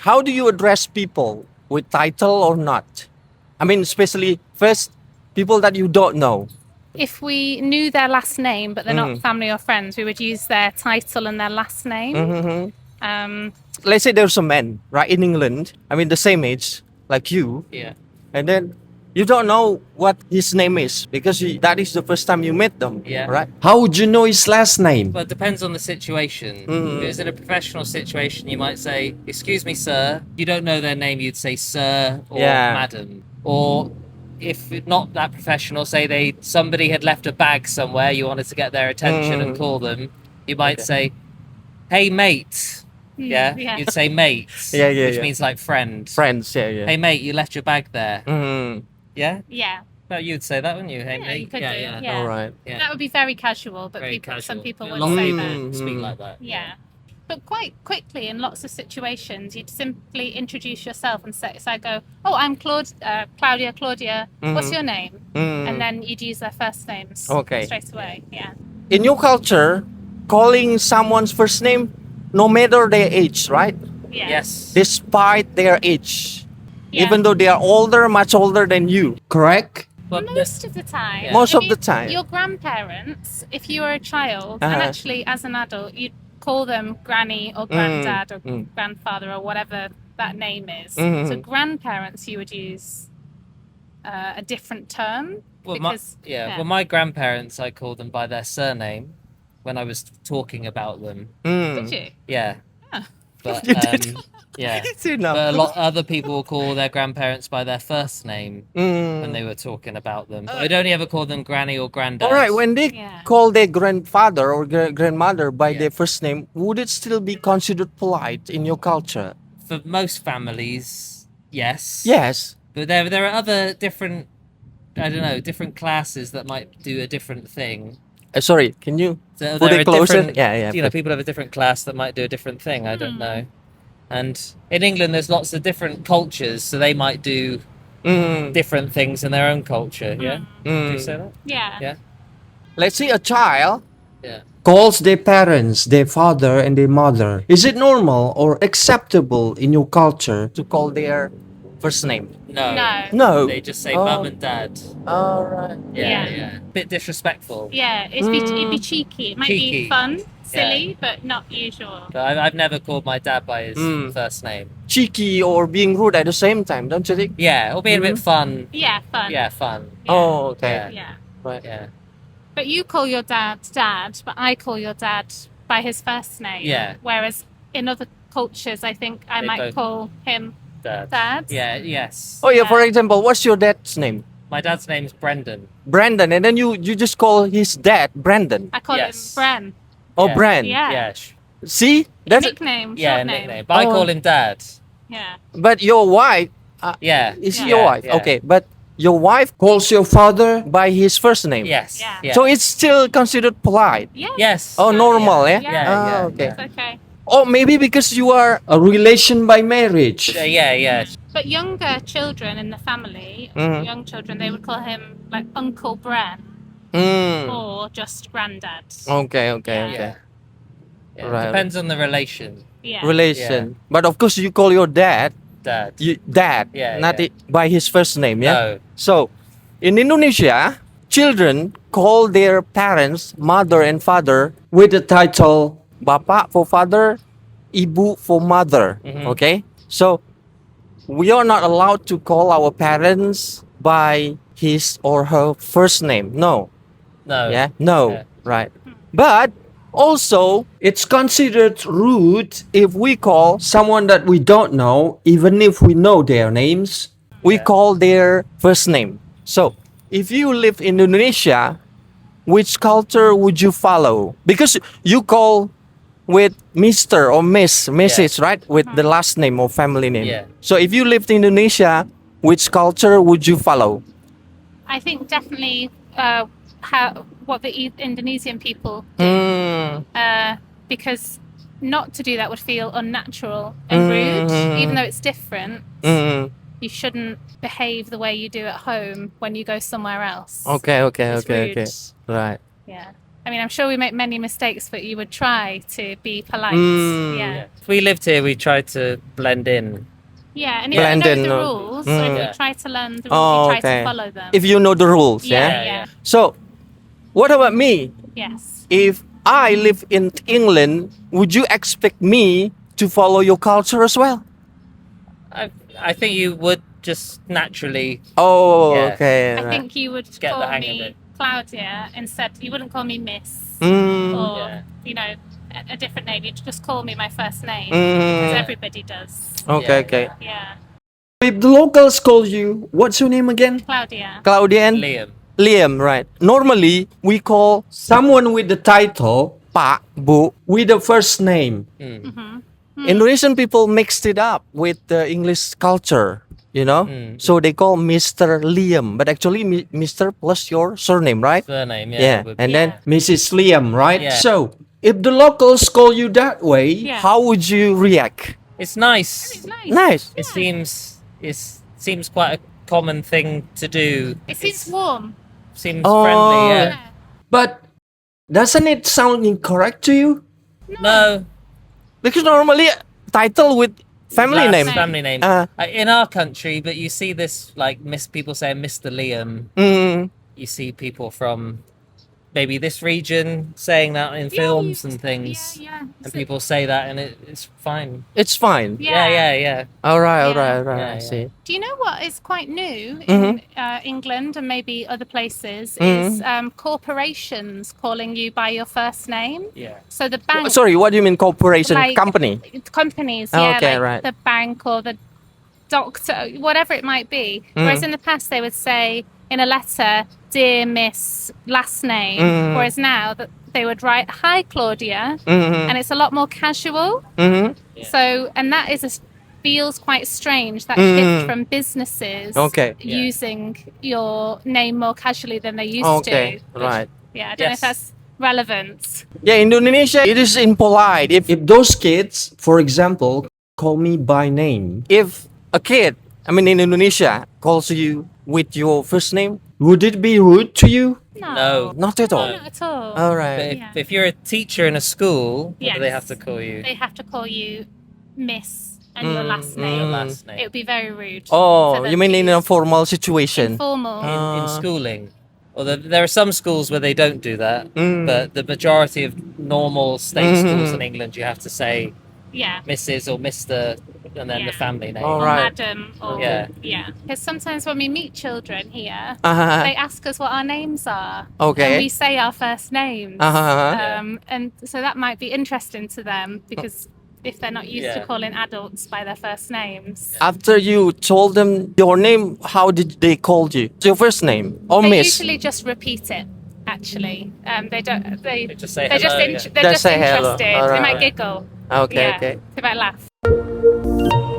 how do you address people with title or not? I mean, especially first, people that you don't know. If we knew their last name, but they're not family or friends, we would use their title and their last name. Let's say there's a man, right, in England, I mean, the same age like you, Yeah. and then you don't know what his name is because that is the first time you met them, Yeah. right? How would you know his last name? Well, it depends on the situation. If it's in a professional situation, you might say, "Excuse me, sir." You don't know their name, you'd say "sir" or "madam." Or if not that professional, say somebody had left a bag somewhere, you wanted to get their attention and call them, you might say, "Hey, mate." Yeah? You'd say mate. Which means like friend. Friends, yeah. Hey, mate, you left your bag there. Yeah? Yeah. No, you'd say that, wouldn't you? Hey, Yeah, mate. you could yeah, do. yeah. Yeah. All right. Yeah. That would be very casual, but Very some casual. people A would lot of say people that. speak like that. Yeah. But quite quickly, in lots of situations, you'd simply introduce yourself and say, so I go, "Oh, I'm Claudia. What's your name?" And then you'd use their first names straight away. Yeah. In your culture, calling someone's first name, no matter their age, right? Yeah. Yes. Despite their age, Yeah. even though they are older, much older than you. Correct? But Most of the time. Yeah. Most I of mean, the time. Your grandparents, if you were a child, and Uh-huh. actually as an adult, you'd call them granny or granddad or grandfather or whatever that name is. So grandparents, you would use a different term. Well, because, well, my grandparents, I called them by their surname when I was talking about them. Did you? Yeah. Oh. But, You did? yeah. You know. But a lot other people will call their grandparents by their first name when they were talking about them. But I'd only ever call them granny or granddad. All right, when they Yeah. call their grandfather or grandmother by Yeah. their first name, would it still be considered polite in your culture? For most families, yes. Yes. But there are other different, I don't know, different classes that might do a different thing. Sorry, can you So put there it are closer? different- Yeah. You know, people have a different class that might do a different thing. I don't know. And in England, there's lots of different cultures, so they might do different things in their own culture. Yeah. Do you say that? Yeah. Yeah. Let's say a child. Yeah. Calls their parents, their father and their mother. Is it normal or acceptable in your culture? To call their first name. No. No. They just say Oh. mum and dad. All right. Yeah. Bit disrespectful. Yeah, it'd be cheeky. It might Cheeky. be fun, silly, but not usual. But I've never called my dad by his first name. Cheeky or being rude at the same time, don't you think? Yeah, or being a bit fun. Yeah, fun. Yeah, fun. Yeah. Oh, okay. Yeah. Yeah. Right. Yeah. But you call your dad dad, but I call your dad by his first name. Yeah. Whereas in other cultures, I think I They might both- call him Dad. dad. Yeah, yes. Oh, yeah, for example, what's your dad's name? My dad's name's Brendan. Brandon, and then you just call his dad Brandon. I call Yes. him Bren. Oh, Yeah. Bran. Yeah. Yeah. See? That's Nickname, Yeah, short nickname. name. But I Oh. call him Dad. Yeah. But your wife, Yeah. is Yeah. your wife? Yeah. Okay, but your wife Calls your father? by his first name. Yes. Yeah. Yeah. So it's still considered polite. Yeah. yes. Oh, normal, yeah. yeah? Yeah. Ah, Yeah. okay. It's okay. Or maybe because you are. A relation by marriage? Yeah. But younger children in the family, young children, they would call him like Uncle Bren or just Granddad. Okay. Yeah. Right. Depends on the relation. Yeah. Relation. But of course, you call your dad Dad. dad, Yeah, not yeah. by his first name, yeah? No. So, in Indonesia, children call their parents, mother and father, With the title Bapak for father, Ibu for mother. Okay? So, we are not allowed to call our parents by his or her first name. No. No. Yeah? No. Yeah. Right. But also, it's considered rude if we call, someone that we don't know, even if we know their names. we call their first name. So, if you live in Indonesia, which culture would you follow? Because you call with Mr. or Mrs., right? With the last name or family name. Yeah. So, if you lived in Indonesia, which culture would you follow? I think definitely what the Indonesian people do. Because not to do that would feel unnatural and rude, even though it's different. You shouldn't behave the way you do at home when you go somewhere else. Okay. It's rude. Right. Yeah. I mean, I'm sure we make many mistakes, but you would try to be polite. Yeah. If we lived here, we tried to blend in. Yeah, and if Blend you know in, the no? rules, or if Yeah. you try to learn the rules, Oh, you try okay. to follow them. If you know the rules, yeah? yeah. So, what about me? Yes. If I live in England, would you expect me to follow your culture as well? I think you would just naturally. Oh, Yeah. okay. I right. think you would get the call hang of me it. Claudia instead. You wouldn't call me Miss Mm, or, Yeah. you know, a different name. You'd just call me my first name Mm. because everybody does. okay, Yeah, okay. Yeah. If the locals call you, what's your name again? Claudia. Claudia and Liam. Liam, right? Normally, we call Someone with the title Pak, Bu. with the first name. Indonesian people mixed it up with the English culture, you know? Mm. So they call Mr. Liam, but actually Mr. plus your surname, right? Surname, yeah. Yeah, would and be- then Mrs. Liam, right? Yeah. So, if the locals call you that way, Yeah. how would you react? It's nice. It's nice. Nice. It seems quite a common thing to do. It seems warm. Seems Oh. friendly. Yeah. Yeah. but doesn't it sound incorrect to you? No. Because normally title with family last name. Family name. In our country, but you see this like people saying Mr. Liam. Mm, You see people from maybe this region saying that in Yeah, films you- and things. Yeah, yeah. And So- people say that, and it's fine. it's fine. Yeah. All right, all Yeah. right, all right. Yeah, I yeah. see. Do you know what is quite new Mm-hmm. in England and maybe other places is corporations calling you by your first name? Yeah. So the bank, Sorry, what do you mean corporation? Like- Company? companies, Oh, yeah, okay, like right. the bank or the doctor, whatever it might be. Whereas in the past they would say in a letter, "Dear Miss," last name. Whereas now that they would write, "Hi Claudia," and it's a lot more casual. Mm-hmm. So, and that feels quite strange, that shift from businesses Okay. Yeah. using your name more casually than they used Okay, to. right. Yeah, I don't know if Yes. that's relevant. Yeah, Indonesia, it is impolite. If those kids, for example, call me by name, If a kid, I mean in Indonesia, calls you with your first name, would it be rude to you? No. not at all. Not at all. All But right. if you're a teacher in a school, what do they Yes. have to call you? They have to call you Miss and your last name. Your last It name. would be very rude. Oh, for them you mean to in a use. formal situation? Informal. In schooling. Although there are some schools where they don't do that, but the majority of normal state schools in England, you have to say Yeah. Mrs. or Mr. and then the Yeah. family name. All Or right. madam. Or, Yeah. Yeah. Because sometimes when we meet children here, Uh-huh. they ask us what our names are. Okay. And we say our first names. Uh-huh. And so that might be interesting to them because if they're not used to Yeah. calling adults by their first names. After you told them your name, how did they call you? Your first name or They miss? usually just repeat it. Actually, they don't. They just say they're just hello, in, yeah. they're Just just say hello. interested. All They right, might right. giggle. Okay, Yeah. okay. They might laugh.